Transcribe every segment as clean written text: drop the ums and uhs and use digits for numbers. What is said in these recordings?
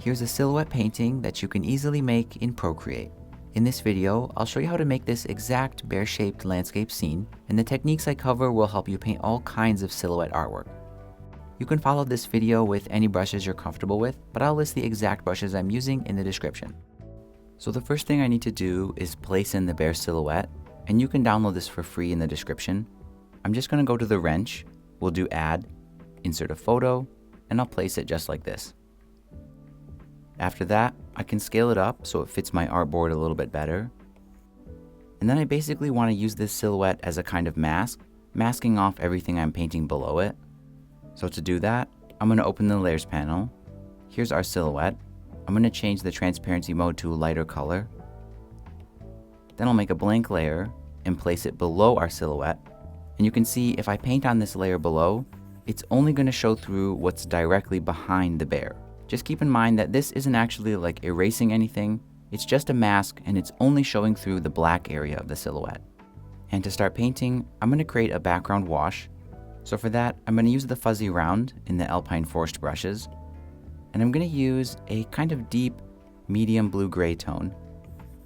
Here's a silhouette painting that you can easily make in Procreate. In this video, I'll show you how to make this exact bear-shaped landscape scene, and the techniques I cover will help you paint all kinds of silhouette artwork. You can follow this video with any brushes you're comfortable with, but I'll list the exact brushes I'm using in the description. So the first thing I need to do is place in the bear silhouette, and you can download this for free in the description. I'm just going to go to the wrench, we'll do add, insert a photo, and I'll place it just like this. After that, I can scale it up so it fits my artboard a little bit better. And then I basically want to use this silhouette as a kind of mask, masking off everything I'm painting below it. So to do that, I'm going to open the layers panel. Here's our silhouette. I'm going to change the transparency mode to a lighter color. Then I'll make a blank layer and place it below our silhouette. And you can see if I paint on this layer below, it's only going to show through what's directly behind the bear. Just keep in mind that this isn't actually like erasing anything, it's just a mask and it's only showing through the black area of the silhouette. And to start painting, I'm going to create a background wash. So for that, I'm going to use the fuzzy round in the Alpine forest brushes. And I'm going to use a kind of deep, medium blue-gray tone.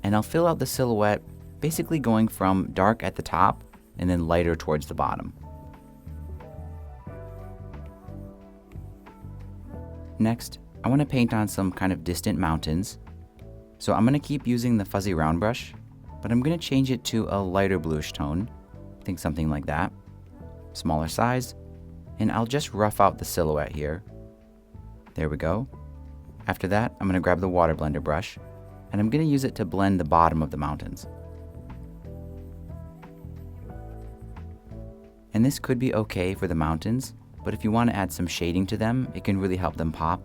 And I'll fill out the silhouette, basically going from dark at the top and then lighter towards the bottom. Next, I want to paint on some kind of distant mountains. So I'm going to keep using the fuzzy round brush, but I'm going to change it to a lighter bluish tone. Think something like that. Smaller size, and I'll just rough out the silhouette here. There we go. After that, I'm going to grab the water blender brush, and I'm going to use it to blend the bottom of the mountains. And this could be okay for the mountains, but if you want to add some shading to them, it can really help them pop.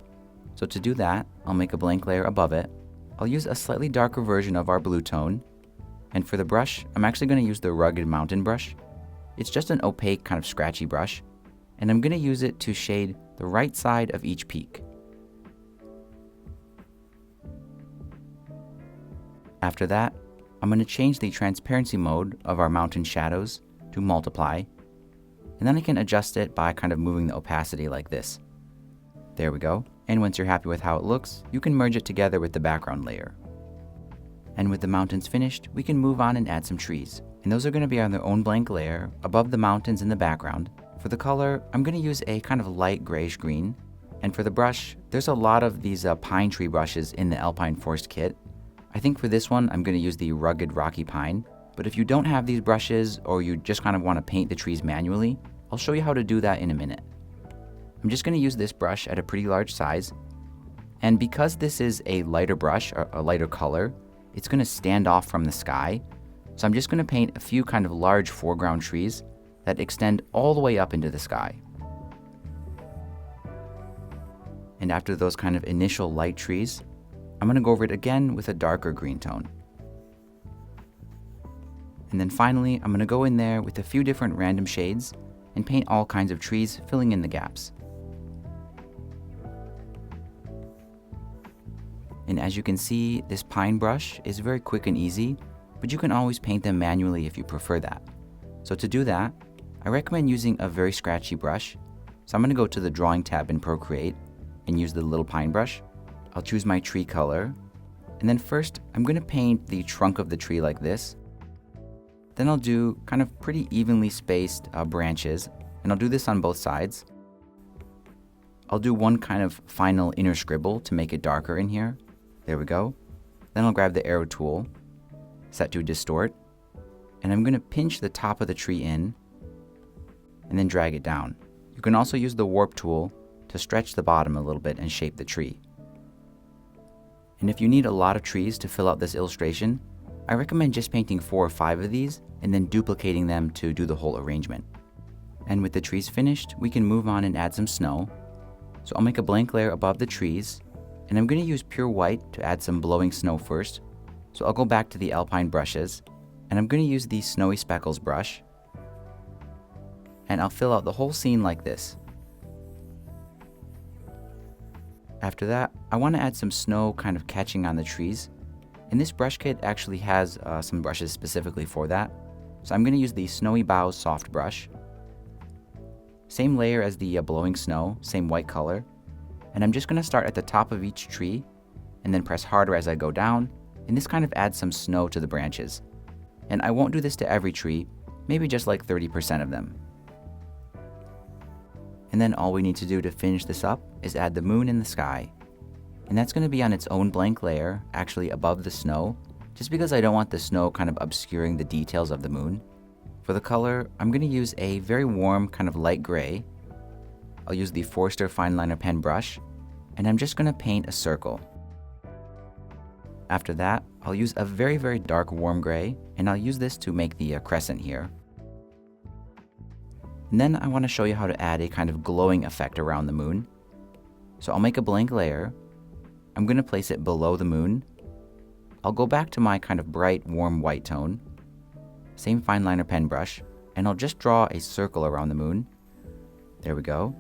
So to do that, I'll make a blank layer above it. I'll use a slightly darker version of our blue tone. And for the brush, I'm actually going to use the Rugged Mountain brush. It's just an opaque kind of scratchy brush, and I'm going to use it to shade the right side of each peak. After that, I'm going to change the transparency mode of our mountain shadows to multiply, and then I can adjust it by kind of moving the opacity like this. There we go. And once you're happy with how it looks, you can merge it together with the background layer. And with the mountains finished, we can move on and add some trees. And those are going to be on their own blank layer above the mountains in the background. For the color, I'm going to use a kind of light grayish green. And for the brush, there's a lot of these pine tree brushes in the Alpine Forest kit. I think for this one, I'm going to use the Rugged Rocky Pine. But if you don't have these brushes, or you just kind of want to paint the trees manually, I'll show you how to do that in a minute. I'm just going to use this brush at a pretty large size. And because this is a lighter brush, or a lighter color, it's going to stand off from the sky. So I'm just going to paint a few kind of large foreground trees that extend all the way up into the sky. And after those kind of initial light trees, I'm going to go over it again with a darker green tone. And then finally, I'm going to go in there with a few different random shades and paint all kinds of trees, filling in the gaps. And as you can see, this pine brush is very quick and easy, but you can always paint them manually if you prefer that. So to do that, I recommend using a very scratchy brush. So I'm going to go to the Drawing tab in Procreate and use the little pine brush. I'll choose my tree color. And then first, I'm going to paint the trunk of the tree like this. Then I'll do kind of pretty evenly spaced branches, and I'll do this on both sides. I'll do one kind of final inner scribble to make it darker in here. There we go. Then I'll grab the arrow tool, set to distort, and I'm going to pinch the top of the tree in and then drag it down. You can also use the warp tool to stretch the bottom a little bit and shape the tree. And if you need a lot of trees to fill out this illustration, I recommend just painting 4 or 5 of these and then duplicating them to do the whole arrangement. And with the trees finished, we can move on and add some snow. So I'll make a blank layer above the trees, and I'm going to use pure white to add some blowing snow first. So I'll go back to the Alpine brushes, and I'm going to use the Snowy Speckles brush, and I'll fill out the whole scene like this. After that, I want to add some snow kind of catching on the trees, and this brush kit actually has some brushes specifically for that. So I'm going to use the Snowy Boughs soft brush. Same layer as the blowing snow, same white color. And I'm just going to start at the top of each tree and then press harder as I go down, and this kind of adds some snow to the branches. And I won't do this to every tree, maybe just like 30% of them. And then all we need to do to finish this up is add the moon in the sky. And that's going to be on its own blank layer, actually above the snow, just because I don't want the snow kind of obscuring the details of the moon. For the color, I'm going to use a very warm kind of light gray. I'll use the Forster fine liner pen brush, and I'm just going to paint a circle. After that, I'll use a very, very dark warm gray, and I'll use this to make the crescent here. And then I want to show you how to add a kind of glowing effect around the moon. So I'll make a blank layer. I'm going to place it below the moon. I'll go back to my kind of bright, warm white tone. Same fine liner pen brush, and I'll just draw a circle around the moon. There we go.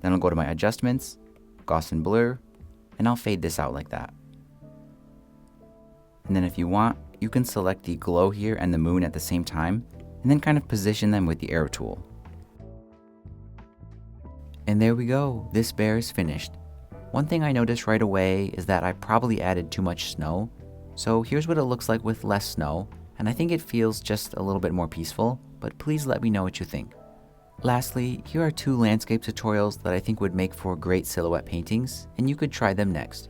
Then I'll go to my adjustments, Gaussian blur, and I'll fade this out like that. And then if you want, you can select the glow here and the moon at the same time, and then kind of position them with the arrow tool. And there we go, this bear is finished. One thing I noticed right away is that I probably added too much snow. So here's what it looks like with less snow, and I think it feels just a little bit more peaceful, but please let me know what you think. Lastly, here are 2 landscape tutorials that I think would make for great silhouette paintings, and you could try them next.